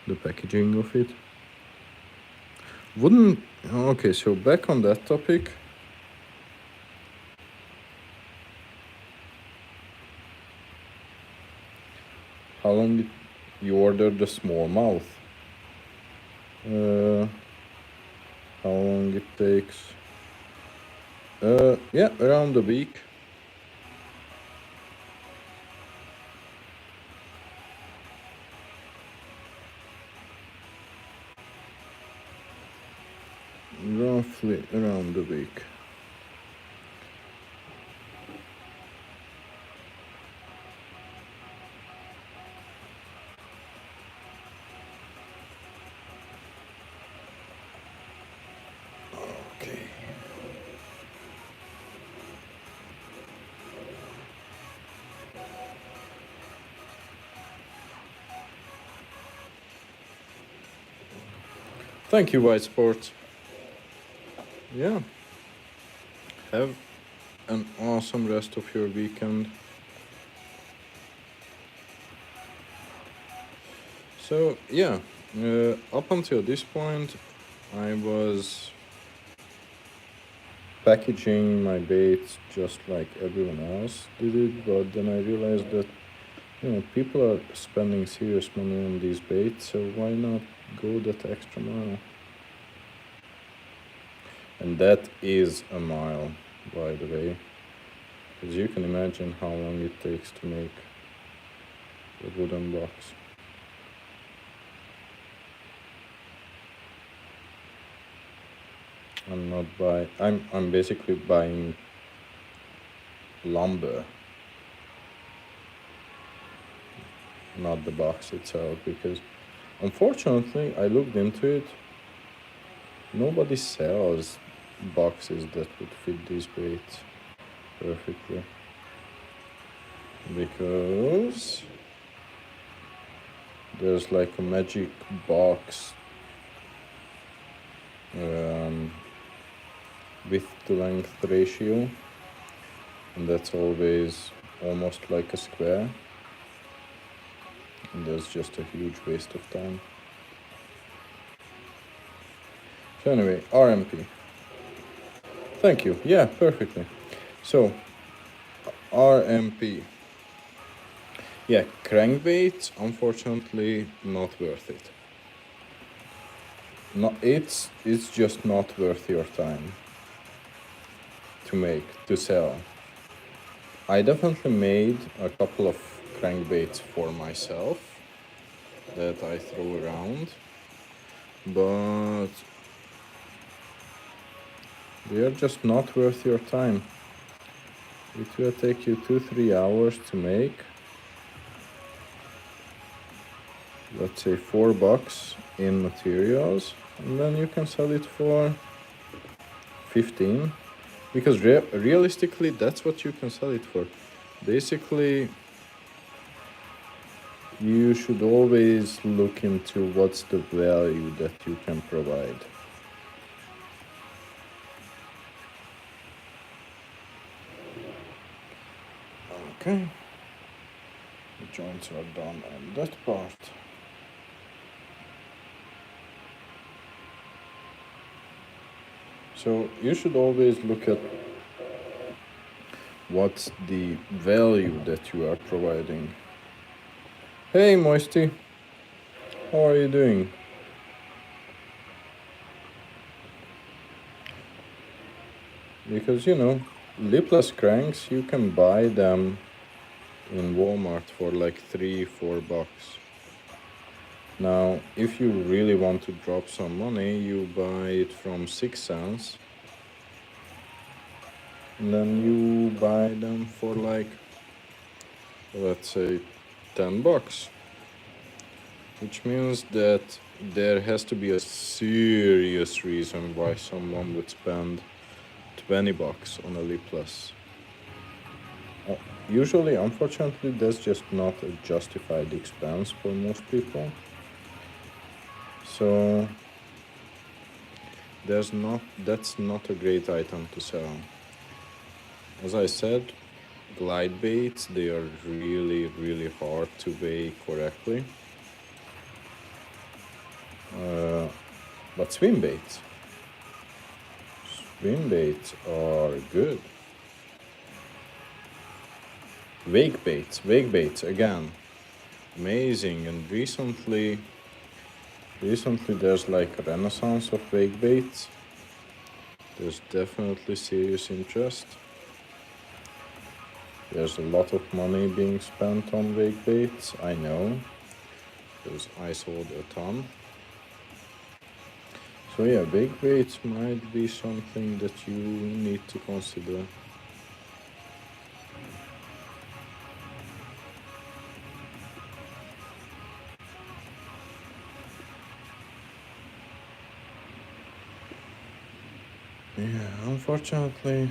the packaging of it. Okay, so back on that topic. How long you ordered the small mouth? How long it takes? Yeah, around a week. Roughly around a week. Okay. Thank you, White Sports. Yeah. Have an awesome rest of your weekend. So yeah, up until this point, I was packaging my baits just like everyone else did it, but then I realized that people are spending serious money on these baits, so why not go that extra mile? And that is a mile, by the way, because you can imagine how long it takes to make a wooden box. I'm basically buying lumber, not the box itself, because unfortunately I looked into it. Nobody sells boxes that would fit these baits perfectly, because there's like a magic box width to length ratio, and that's always almost like a square, and that's just a huge waste of time. So anyway, RMP. Thank you. Yeah, perfectly. So RMP. Yeah, crankbaits, unfortunately, not worth it. It's just not worth your time to sell. I definitely made a couple of crankbaits for myself that I throw around, but they are just not worth your time. It will take you 2-3 hours to make, let's say $4 in materials, and then you can sell it for 15, because realistically that's what you can sell it for. Basically, you should always look into what's the value that you can provide. Okay, the joints are done on that part. So you should always look at what's the value that you are providing. Hey, Moisty. How are you doing? Because, lipless cranks, you can buy them in Walmart for like $3-4. Now, if you really want to drop some money, you buy it from 6 cents. And then you buy them for like, let's say, $10. Which means that there has to be a serious reason why someone would spend $20 on a lipless. Usually, unfortunately, that's just not a justified expense for most people. So that's not a great item to sell. As I said, glide baits, they are really, really hard to weigh correctly. But swim baits are good. Wake baits again, amazing. And recently there's like a renaissance of wake baits. There's definitely serious interest. There's a lot of money being spent on wake baits, I know, because I sold a ton. So yeah, wake baits might be something that you need to consider. Yeah, unfortunately,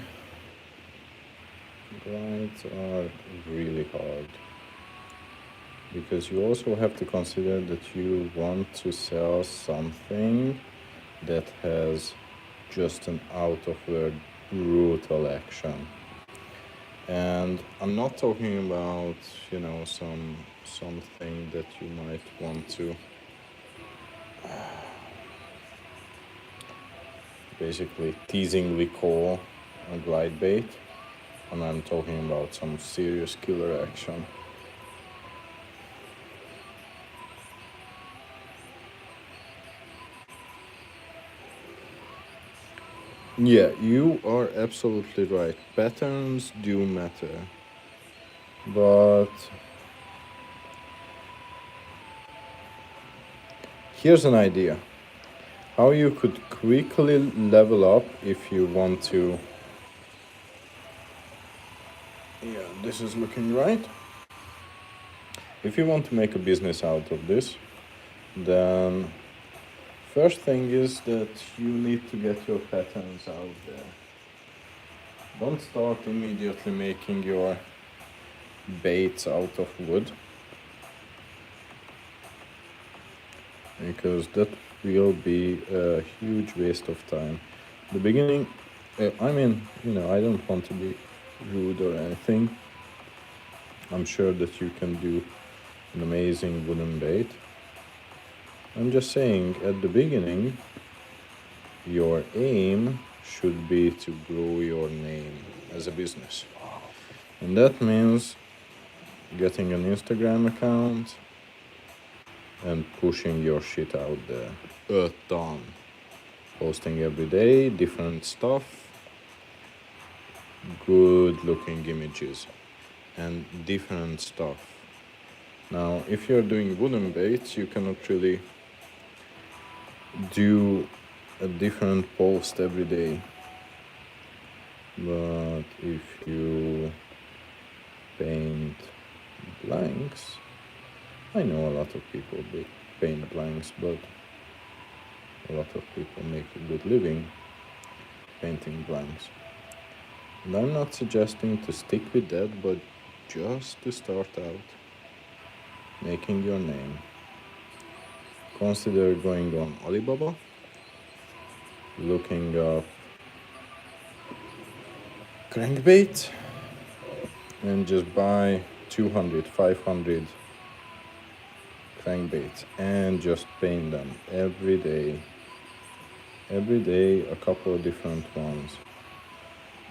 glides are really hard. Because you also have to consider that you want to sell something that has just an out-of-word brutal action. And I'm not talking about, something that you might want to basically teasingly call a glide bait. And I'm talking about some serious killer action. Yeah, you are absolutely right. Patterns do matter. But here's an idea. How you could quickly level up if you want to. Yeah, this is looking right. If you want to make a business out of this, then first thing is that you need to get your patterns out there. Don't start immediately making your baits out of wood, because that will be a huge waste of time. The beginning, I don't want to be rude or anything. I'm sure that you can do an amazing wooden bait. I'm just saying, at the beginning, your aim should be to grow your name as a business. And that means getting an Instagram account and pushing your shit out there a ton. Posting every day, different stuff, good looking images, and different stuff. Now, if you're doing wooden baits, you cannot really do a different post every day. But if you paint blanks, I know a lot of people paint blanks, but a lot of people make a good living painting blanks. And I'm not suggesting to stick with that, but just to start out making your name, consider going on Alibaba, looking up crankbait, and just buy 200, 500 crankbaits and just paint them every day. Every day, a couple of different ones.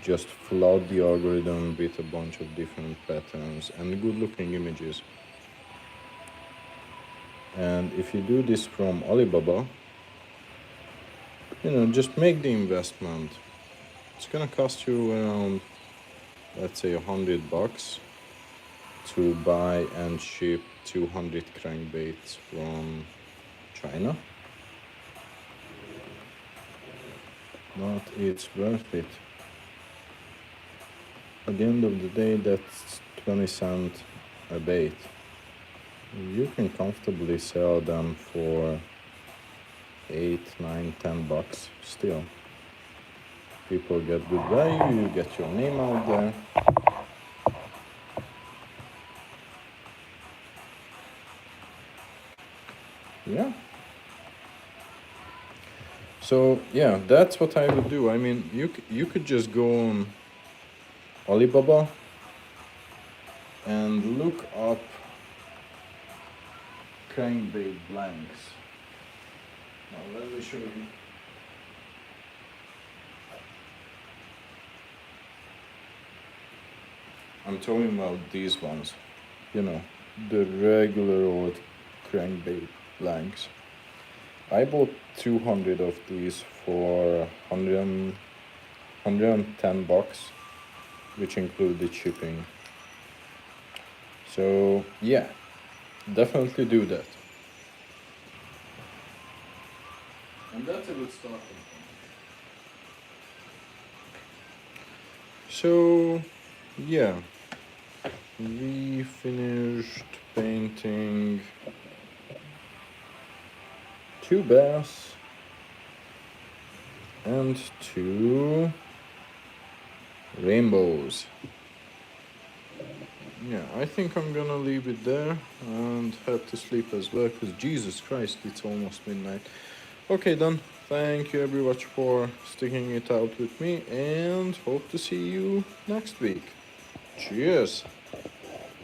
Just flood the algorithm with a bunch of different patterns and good looking images. And if you do this from Alibaba, you know, just make the investment. It's gonna cost you around, let's say, $100 to buy and ship 200 crankbaits from China. But it's worth it. At the end of the day, that's 20 cents a bait. You can comfortably sell them for 8, 9, $10 still. People get good value, you get your name out there. Yeah. So yeah, that's what I would do. I mean, you could just go on Alibaba and look up crankbait blanks. Now let me show you. I'm talking about these ones, you know, the regular old crankbait blanks. I bought 200 of these for $110, which included shipping. So yeah, definitely do that. And that's a good starting point. So yeah, we finished painting 2 bass and 2 rainbows. Yeah, I think I'm gonna leave it there and head to sleep as well, because Jesus Christ, it's almost midnight. Okay then, thank you everyone for sticking it out with me, and hope to see you next week. Cheers!